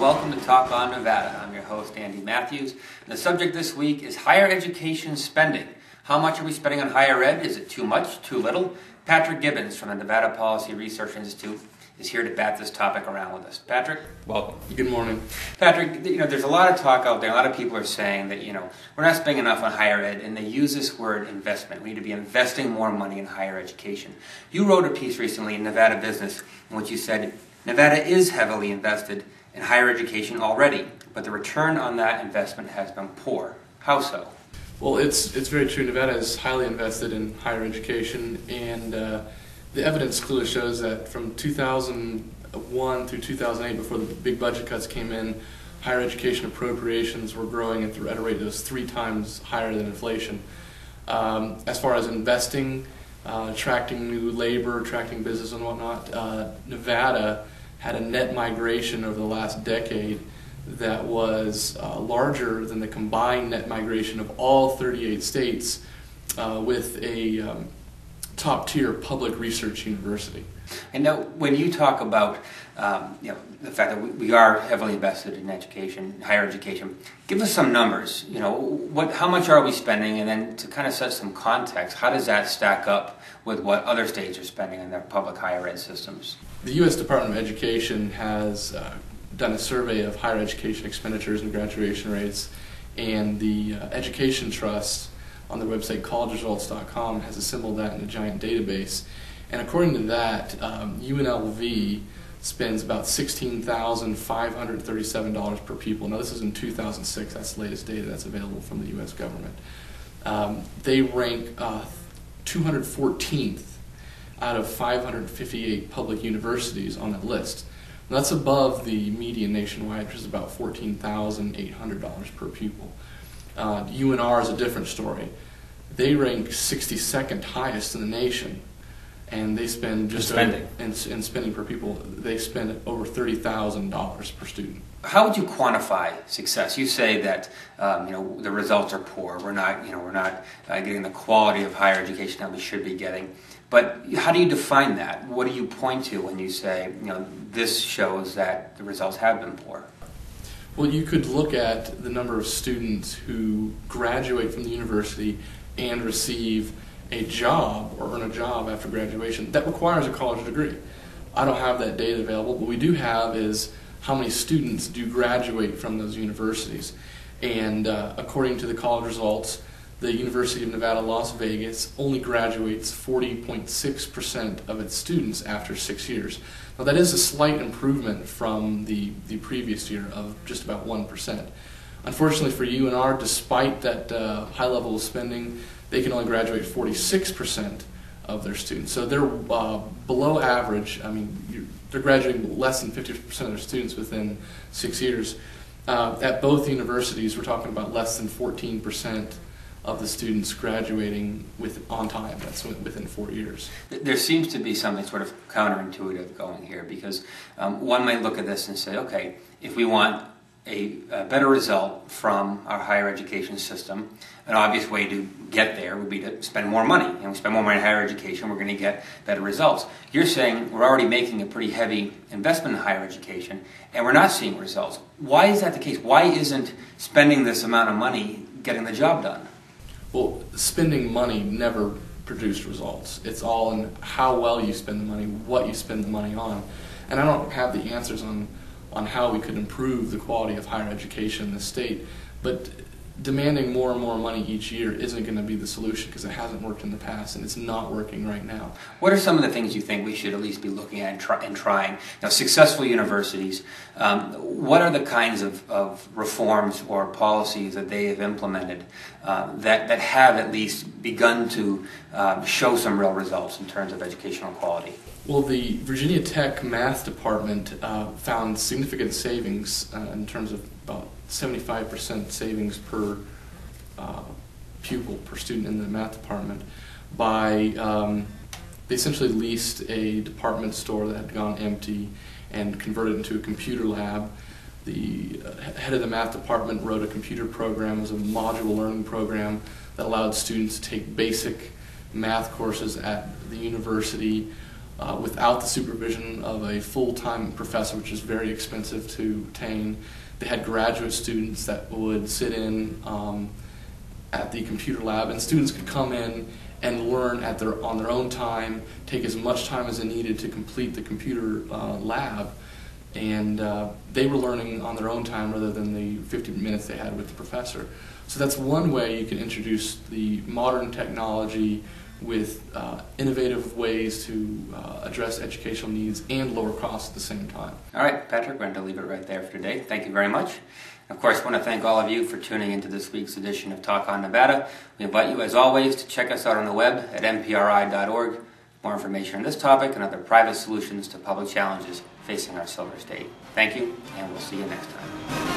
welcome to Talk on Nevada. I'm your host, Andy Matthews. And the subject this week is higher education spending. How much are we spending on higher ed? Is it too much, too little? Patrick Gibbons from the Nevada Policy Research Institute is here to bat this topic around with us. Patrick? Welcome. Good morning. Patrick, there's a lot of talk out there. A lot of people are saying that, we're not spending enough on higher ed, and they use this word investment. We need to be investing more money in higher education. You wrote a piece recently in Nevada Business in which you said, Nevada is heavily invested in higher education already, but the return on that investment has been poor. How so? Well, it's very true. Nevada is highly invested in higher education, and the evidence clearly shows that from 2001 through 2008, before the big budget cuts came in, higher education appropriations were growing at a rate that was 3 times higher than inflation. As far as investing, attracting new labor, attracting business and whatnot, Nevada had a net migration over the last decade that was larger than the combined net migration of all 38 states with a top-tier public research university. And now, when you talk about the fact that we are heavily invested in education, higher education, give us some numbers. How much are we spending, and then to kind of set some context, how does that stack up with what other states are spending in their public higher ed systems? The U.S. Department of Education has done a survey of higher education expenditures and graduation rates, and the Education Trust on their website collegeresults.com has assembled that in a giant database. And according to that, UNLV spends about $16,537 per pupil. Now this is in 2006, that's the latest data that's available from the U.S. government. They rank 214th out of 558 public universities on that list. Now, that's above the median nationwide, which is about $14,800 per pupil. UNR is a different story. They rank 62nd highest in the nation, and they spend in spending per pupil. They spend over $30,000 per student. How would you quantify success? You say that the results are poor. We're not getting the quality of higher education that we should be getting. But how do you define that? What do you point to when you say this shows that the results have been poor? Well, you could look at the number of students who graduate from the university and receive a job or earn a job after graduation. That requires a college degree. I don't have that data available. What we do have is how many students do graduate from those universities. And according to the college results, the University of Nevada, Las Vegas only graduates 40.6% of its students after 6 years. Now that is a slight improvement from the previous year of just about 1%. Unfortunately for UNR, despite that high level of spending, they can only graduate 46% of their students. So they're below average. I mean, they're graduating less than 50% of their students within 6 years. At both universities, we're talking about less than 14% of the students graduating on time. That's within 4 years. There seems to be something sort of counterintuitive going here, because one might look at this and say, okay, if we want a better result from our higher education system, an obvious way to get there would be to spend more money. And we spend more money in higher education, we're going to get better results. You're saying we're already making a pretty heavy investment in higher education, and we're not seeing results. Why is that the case? Why isn't spending this amount of money getting the job done? Well, spending money never produced results. It's all in how well you spend the money, what you spend the money on. And I don't have the answers on how we could improve the quality of higher education in the state, but demanding more and more money each year isn't going to be the solution, because it hasn't worked in the past and it's not working right now. What are some of the things you think we should at least be looking at and trying? Successful universities, what are the kinds of reforms or policies that they have implemented that have at least begun to show some real results in terms of educational quality? Well, the Virginia Tech math department found significant savings in terms of about 75% savings per pupil, per student in the math department by they essentially leased a department store that had gone empty and converted it into a computer lab. The head of the math department wrote a computer program. It was a modular learning program that allowed students to take basic math courses at the university without the supervision of a full-time professor, which is very expensive to obtain. They had graduate students that would sit in at the computer lab, and students could come in and learn on their own time, take as much time as they needed to complete the computer lab, and they were learning on their own time rather than the 50 minutes they had with the professor. So that's one way you can introduce the modern technology with innovative ways to address educational needs and lower costs at the same time. All right, Patrick, we're going to leave it right there for today. Thank you very much. Of course, I want to thank all of you for tuning into this week's edition of Talk on Nevada. We invite you, as always, to check us out on the web at mpri.org for more information on this topic and other private solutions to public challenges facing our Silver State. Thank you, and we'll see you next time.